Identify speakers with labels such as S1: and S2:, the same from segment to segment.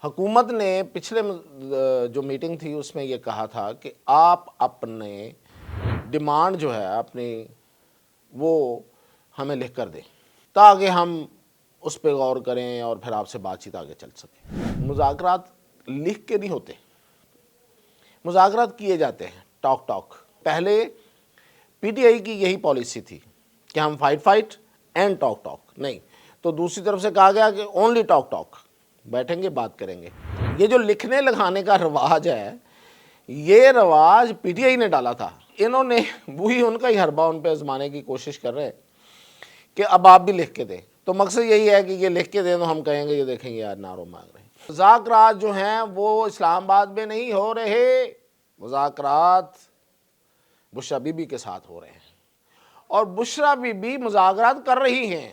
S1: حکومت نے پچھلے جو میٹنگ تھی اس میں یہ کہا تھا کہ آپ اپنے ڈیمانڈ جو ہے اپنی وہ ہمیں لکھ کر دیں تاکہ ہم اس پہ غور کریں اور پھر آپ سے بات چیت آگے چل سکے۔ مذاکرات لکھ کے نہیں ہوتے، مذاکرات کیے جاتے ہیں ٹاک ٹاک۔ پہلے پی ٹی آئی کی یہی پالیسی تھی کہ ہم فائٹ اینڈ ٹاک ٹاک، نہیں تو دوسری طرف سے کہا گیا کہ اونلی ٹاک ٹاک، بیٹھیں گے بات کریں گے۔ یہ جو لکھنے لکھانے کا رواج ہے یہ رواج پی ٹی آئی نے ڈالا تھا، انہوں نے وہی ان کا ہی حربہ ان پہ آزمانے کی کوشش کر رہے ہیں کہ اب آپ بھی لکھ کے دیں۔ تو مقصد یہی ہے کہ یہ لکھ کے دیں تو ہم کہیں گے یہ دیکھیں گے یار نعروں مانگ رہے ہیں۔ مذاکرات جو ہیں وہ اسلام آباد میں نہیں ہو رہے، مذاکرات بشرا بی بی کے ساتھ ہو رہے ہیں، اور بشرا بی بی مذاکرات کر رہی ہیں،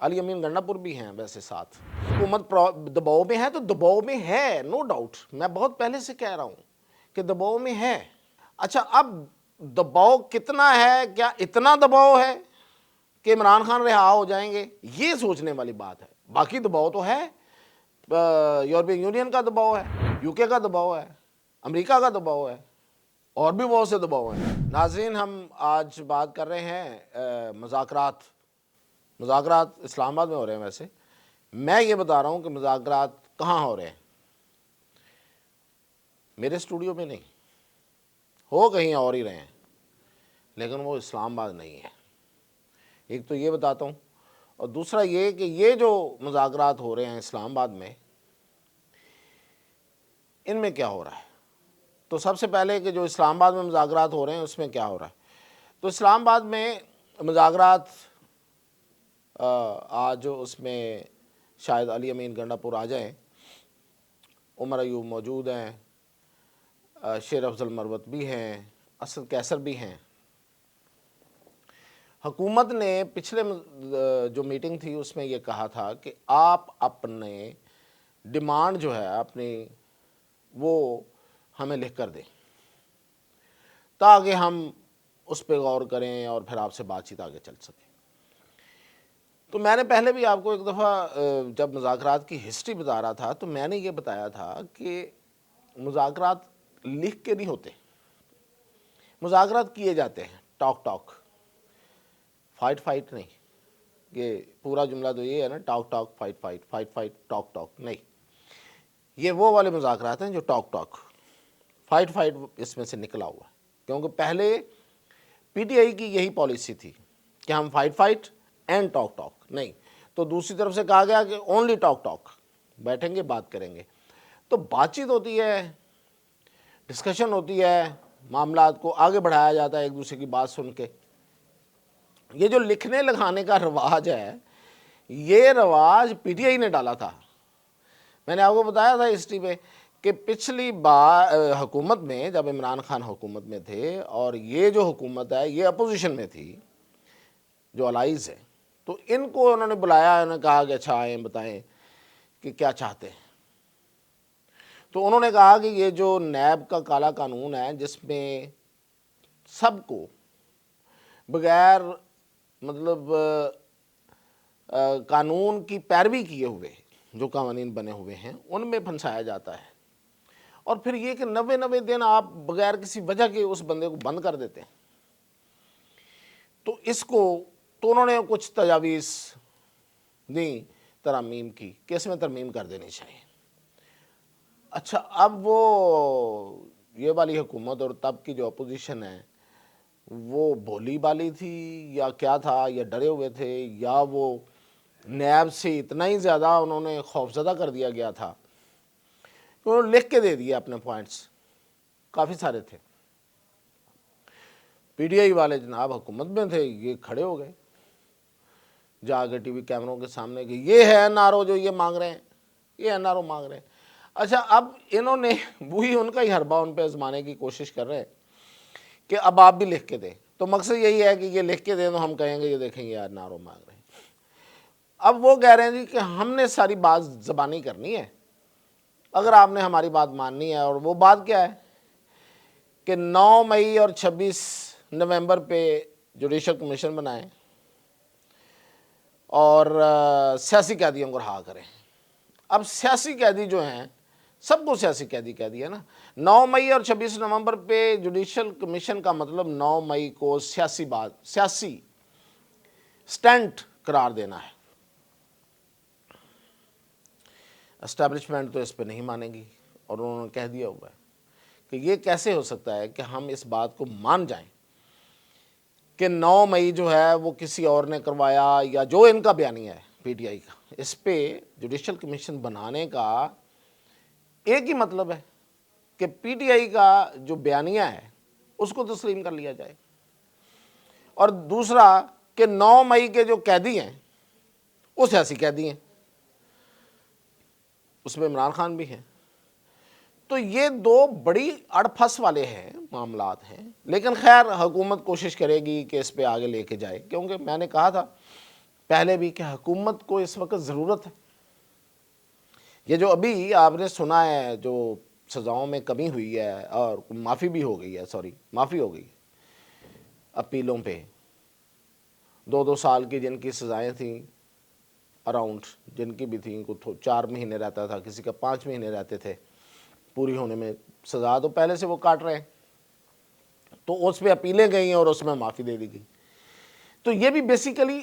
S1: علی امین گنڈا پور بھی ہیں ویسے ساتھ۔ حکومت دباؤ میں ہے تو دباؤ میں ہے، نو ڈاؤٹ، میں بہت پہلے سے کہہ رہا ہوں کہ دباؤ میں ہے۔ اچھا اب دباؤ کتنا ہے؟ کیا اتنا دباؤ ہے کہ عمران خان رہا ہو جائیں گے؟ یہ سوچنے والی بات ہے۔ باقی دباؤ تو ہے، یورپین یونین کا دباؤ ہے، یو کے کا دباؤ ہے، امریکہ کا دباؤ ہے، اور بھی بہت سے دباؤ ہیں۔ ناظرین، ہم آج بات کر رہے ہیں مذاکرات اسلام آباد میں ہو رہے ہیں۔ ویسے میں یہ بتا رہا ہوں کہ مذاکرات کہاں ہو رہے ہیں، میرے اسٹوڈیو میں نہیں، ہو کہیں اور ہی رہے ہیں، لیکن وہ اسلام آباد نہیں ہے۔ ایک تو یہ بتاتا ہوں، اور دوسرا یہ کہ یہ جو مذاکرات ہو رہے ہیں اسلام آباد میں، ان میں کیا ہو رہا ہے۔ تو سب سے پہلے کہ جو اسلام آباد میں مذاکرات ہو رہے ہیں اس میں کیا ہو رہا ہے۔ تو اسلام آباد میں مذاکرات آج اس میں شاید علی امین گنڈا پور آ جائیں، عمر ایوب موجود ہیں، شیر افضل مروت بھی ہیں، اسد کیسر بھی ہیں۔ حکومت نے پچھلے جو میٹنگ تھی اس میں یہ کہا تھا کہ آپ اپنے ڈیمانڈ جو ہے اپنی وہ ہمیں لکھ کر دیں تاکہ ہم اس پہ غور کریں اور پھر آپ سے بات چیت آگے چل سکے۔ تو میں نے پہلے بھی آپ کو ایک دفعہ جب مذاکرات کی ہسٹری بتا رہا تھا تو میں نے یہ بتایا تھا کہ مذاکرات لکھ کے نہیں ہوتے، مذاکرات کیے جاتے ہیں ٹاک ٹاک، فائٹ نہیں۔ یہ پورا جملہ تو یہ ہے نا، talk talk fight talk talk, نہیں، یہ وہ والے مذاکرات ہیں جو ٹاک ٹاک، فائٹ اس میں سے نکلا ہوا ہے۔ کیونکہ پہلے پی ٹی آئی کی یہی پالیسی تھی کہ ہم فائٹ اینڈ ٹاک ٹاک، نہیں تو دوسری طرف سے کہا گیا کہ اونلی ٹاک ٹاک، بیٹھیں گے بات کریں گے۔ تو بات چیت ہوتی ہے، ڈسکشن ہوتی ہے، معاملات کو آگے بڑھایا جاتا ہے ایک دوسرے کی بات سن کے۔ یہ جو لکھنے لکھانے کا رواج ہے یہ رواج پی ٹی آئی نے ڈالا تھا۔ میں نے آپ کو بتایا تھا ہسٹری میں کہ پچھلی بار حکومت میں جب عمران خان حکومت میں تھے اور یہ جو حکومت ہے یہ اپوزیشن میں تھی، جو الائز ہے، تو ان کو انہوں نے بلایا، انہوں نے کہا کہ اچھا آئیں بتائیں کہ کیا چاہتے ہیں۔ تو انہوں نے کہا کہ یہ جو نیب کا کالا قانون ہے جس میں سب کو بغیر مطلب قانون کی پیروی کیے ہوئے جو قوانین بنے ہوئے ہیں ان میں پھنسایا جاتا ہے، اور پھر یہ کہ 90 دن آپ بغیر کسی وجہ کے اس بندے کو بند کر دیتے ہیں، تو اس کو تو انہوں نے کچھ تجاویز دیں ترامیم کی کہ اس میں ترمیم کر دینی چاہیے۔ اچھا اب وہ یہ والی حکومت اور تب کی جو اپوزیشن ہے وہ بولی بالی تھی یا کیا تھا، یا ڈرے ہوئے تھے، یا وہ نیب سے اتنا ہی زیادہ انہوں نے خوفزدہ کر دیا گیا تھا کہ انہوں نے لکھ کے دے دیا اپنے پوائنٹس، کافی سارے تھے۔ پی ٹی آئی والے جناب حکومت میں تھے، یہ کھڑے ہو گئے جا کے ٹی وی کیمروں کے سامنے کہ یہ ہے این آر او جو یہ مانگ رہے ہیں، یہ این آر او مانگ رہے ہیں۔ اچھا اب انہوں نے وہی ان کا ہی حربہ ان پہ آزمانے کی کوشش کر رہے ہیں کہ اب آپ بھی لکھ کے دیں۔ تو مقصد یہی ہے کہ یہ لکھ کے دیں تو ہم کہیں گے یہ دیکھیں گے یار نعروں مانگ رہے ہیں۔ اب وہ کہہ رہے ہیں جی کہ ہم نے ساری بات زبانی کرنی ہے، اگر آپ نے ہماری بات ماننی ہے، اور وہ بات کیا ہے کہ 9 مئی اور 26 نومبر پہ جوڈیشل کمیشن بنائیں اور سیاسی قیدیوں کو رہا کریں۔ اب سیاسی قیدی جو ہیں سب کو سیاسی قیدی کہہ دیا نا۔ 9 مئی اور 26 نومبر پہ جوڈیشل کمیشن کا مطلب 9 مئی کو سیاسی سٹنٹ قرار دینا ہے۔ اسٹیبلشمنٹ تو اس پہ نہیں مانے گی، اور انہوں نے کہہ دیا ہوا ہے کہ یہ کیسے ہو سکتا ہے کہ ہم اس بات کو مان جائیں کہ 9 مئی جو ہے وہ کسی اور نے کروایا، یا جو ان کا بیانیہ ہے پی ٹی آئی کا، اس پہ جوڈیشل کمیشن بنانے کا ایک ہی مطلب ہے کہ پی ٹی آئی کا جو بیانیہ ہے اس کو تسلیم کر لیا جائے، اور دوسرا کہ 9 مئی کے جو قیدی ہیں وہ سیاسی قیدی ہیں، اس میں عمران خان بھی ہیں۔ تو یہ دو بڑی اڑ پھنس والے ہیں معاملات ہیں، لیکن خیر حکومت کوشش کرے گی کہ اس پہ آگے لے کے جائے، کیونکہ میں نے کہا تھا پہلے بھی کہ حکومت کو اس وقت ضرورت ہے۔ یہ جو ابھی آپ نے سنا ہے جو سزاؤں میں کمی ہوئی ہے اور معافی بھی ہو گئی ہے، معافی ہو گئی اپیلوں پہ، 2 سال کی جن کی سزائیں تھیں اراؤنڈ، جن کی بھی تھیں، کو 4 مہینے رہتا تھا، کسی کا 5 مہینے رہتے تھے پوری ہونے میں، سزا تو پہلے سے وہ کاٹ رہے ہیں، تو اس پہ اپیلیں گئیں اور اس میں معافی دے دی گئی۔ تو یہ بھی بیسیکلی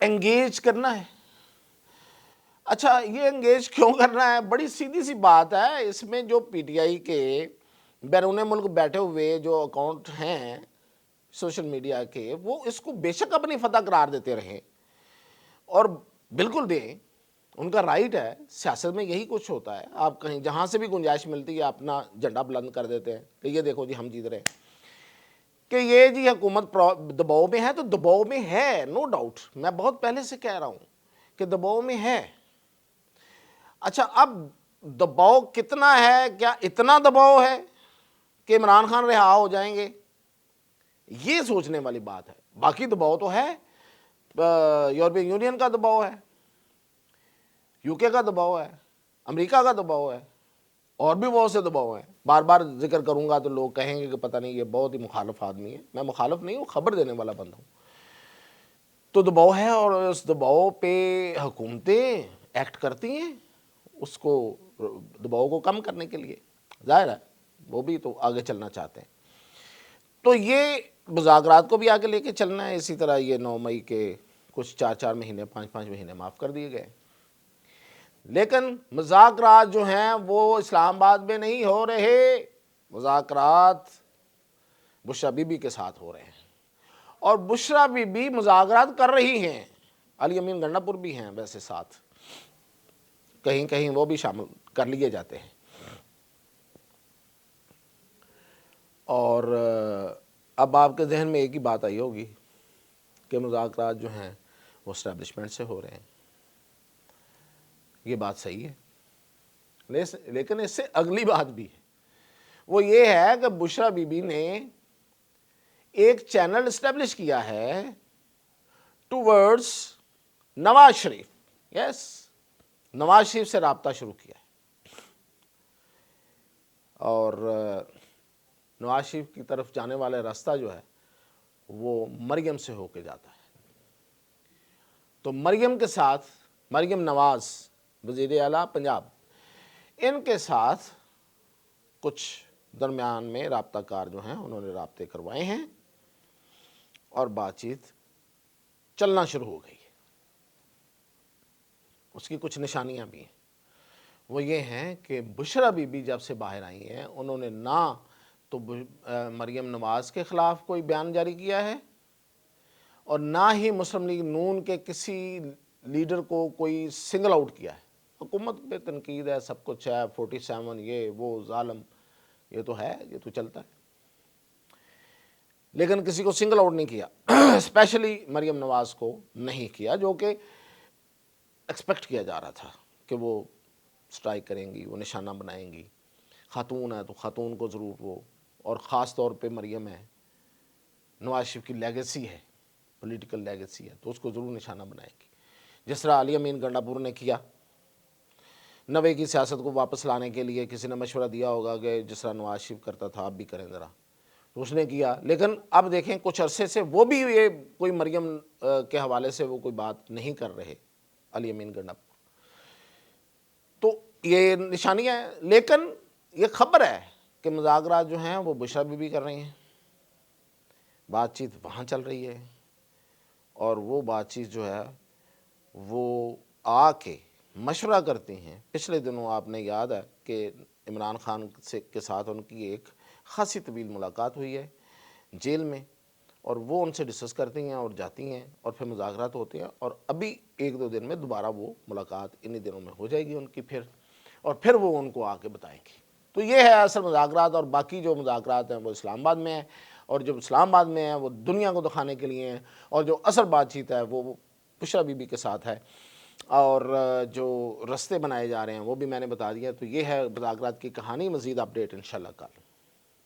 S1: انگیج کرنا ہے۔ اچھا یہ انگیج کیوں کرنا ہے؟ بڑی سیدھی سی بات ہے، اس میں جو پی ٹی آئی کے بیرون ملک بیٹھے ہوئے جو اکاؤنٹ ہیں سوشل میڈیا کے، وہ اس کو بے شک اپنی فتح قرار دیتے رہیں، اور بالکل دیں، ان کا رائٹ ہے، سیاست میں یہی کچھ ہوتا ہے، آپ کہیں جہاں سے بھی گنجائش ملتی ہے اپنا جھنڈا بلند کر دیتے ہیں کہ یہ دیکھو جی ہم جیت رہے ہیں، کہ یہ جی حکومت دباؤ میں ہے، تو دباؤ میں ہے، نو ڈاؤٹ، میں بہت پہلے سے کہہ رہا ہوں کہ دباؤ میں ہے۔ اچھا اب دباؤ کتنا ہے؟ کیا اتنا دباؤ ہے کہ عمران خان رہا ہو جائیں گے؟ یہ سوچنے والی بات ہے۔ باقی دباؤ تو ہے، یورپین یونین کا دباؤ ہے، یو کے کا دباؤ ہے، امریکہ کا دباؤ ہے، اور بھی بہت سے دباؤ ہیں، بار بار ذکر کروں گا تو لوگ کہیں گے کہ پتہ نہیں یہ بہت ہی مخالف آدمی ہے۔ میں مخالف نہیں ہوں، خبر دینے والا بندہ ہوں۔ تو دباؤ ہے، اور اس دباؤ پہ حکومتیں ایکٹ کرتی ہیں اس کو، دباؤ کو کم کرنے کے لیے، ظاہر ہے وہ بھی تو آگے چلنا چاہتے ہیں۔ تو یہ مذاکرات کو بھی آگے لے کے چلنا ہے۔ اسی طرح یہ 9 مئی کے کچھ 4 مہینے 5 مہینے معاف کر دیے گئے، لیکن مذاکرات جو ہیں وہ اسلام آباد میں نہیں ہو رہے، مذاکرات بشرا بی بی کے ساتھ ہو رہے ہیں، اور بشرا بی بی مذاکرات کر رہی ہیں، علی امین گنڈا پور بھی ہیں ویسے ساتھ، کہیں کہیں وہ بھی شامل کر لیے جاتے ہیں۔ اور اب آپ کے ذہن میں ایک ہی بات آئی ہوگی کہ مذاکرات جو ہیں وہ اسٹیبلشمنٹ سے ہو رہے ہیں۔ یہ بات صحیح ہے، لیکن اس سے اگلی بات بھی ہے، وہ یہ ہے کہ بشرا بی بی نے ایک چینل اسٹیبلش کیا ہے ٹوورڈز نواز شریف، نواز شریف سے رابطہ شروع کیا ہے، اور نواز شریف کی طرف جانے والا راستہ جو ہے وہ مریم سے ہو کے جاتا ہے۔ تو مریم کے ساتھ، مریم نواز وزیر اعلیٰ پنجاب، ان کے ساتھ کچھ درمیان میں رابطہ کار جو ہیں انہوں نے رابطے کروائے ہیں، اور بات چیت چلنا شروع ہو گئی ہے۔ اس کی کچھ نشانیاں بھی ہیں، وہ یہ ہیں کہ بشرا بی بی جب سے باہر آئی ہیں انہوں نے نہ تو مریم نواز کے خلاف کوئی بیان جاری کیا ہے، اور نہ ہی مسلم لیگ نون کے کسی لیڈر کو کوئی سنگل آؤٹ کیا ہے۔ حکومت پہ تنقید ہے، سب کچھ ہے، 47 یہ وہ ظالم، یہ تو ہے، یہ تو چلتا ہے، لیکن کسی کو سنگل آؤٹ نہیں کیا، اسپیشلی مریم نواز کو نہیں کیا، جو کہ ایکسپیکٹ کیا جا رہا تھا کہ وہ سٹرائک کریں گی، وہ نشانہ بنائیں گی، خاتون ہے تو خاتون کو ضرور وہ، اور خاص طور پہ مریم ہے، نواز شریف کی لیگیسی ہے، پولیٹیکل لیگیسی ہے، تو اس کو ضرور نشانہ بنائیں گی، جس طرح علی امین گنڈا پور نے کیا۔ 90 کی سیاست کو واپس لانے کے لیے کسی نے مشورہ دیا ہوگا کہ جس طرح نواز شریف کرتا تھا آپ بھی کریں ذرا، تو اس نے کیا، لیکن اب دیکھیں کچھ عرصے سے وہ بھی یہ کوئی مریم کے حوالے سے وہ کوئی بات نہیں کر رہے، علی امین گنڈا پور۔ تو یہ نشانیاں ہیں، لیکن یہ خبر ہے کہ مذاکرات جو ہیں وہ بشریٰ بی بی کر رہی ہیں، بات چیت وہاں چل رہی ہے، اور وہ بات چیت جو ہے وہ آ کے مشورہ کرتی ہیں۔ پچھلے دنوں آپ نے یاد ہے کہ عمران خان کے ساتھ ان کی ایک خاصی طویل ملاقات ہوئی ہے جیل میں، اور وہ ان سے ڈسکس کرتی ہیں اور جاتی ہیں، اور پھر مذاکرات ہوتے ہیں، اور ابھی ایک دو دن میں دوبارہ وہ ملاقات انہی دنوں میں ہو جائے گی ان کی پھر، اور پھر وہ ان کو آ کے بتائیں گی۔ تو یہ ہے اصل مذاکرات، اور باقی جو مذاکرات ہیں وہ اسلام آباد میں ہیں، اور جو اسلام آباد میں ہیں وہ دنیا کو دکھانے کے لیے ہیں، اور جو اصل بات چیت ہے وہ بشریٰ بی بی کے ساتھ ہے، اور جو رستے بنائے جا رہے ہیں وہ بھی میں نے بتا دیا۔ تو یہ ہے مذاکرات کی کہانی، مزید اپڈیٹ انشاءاللہ کل۔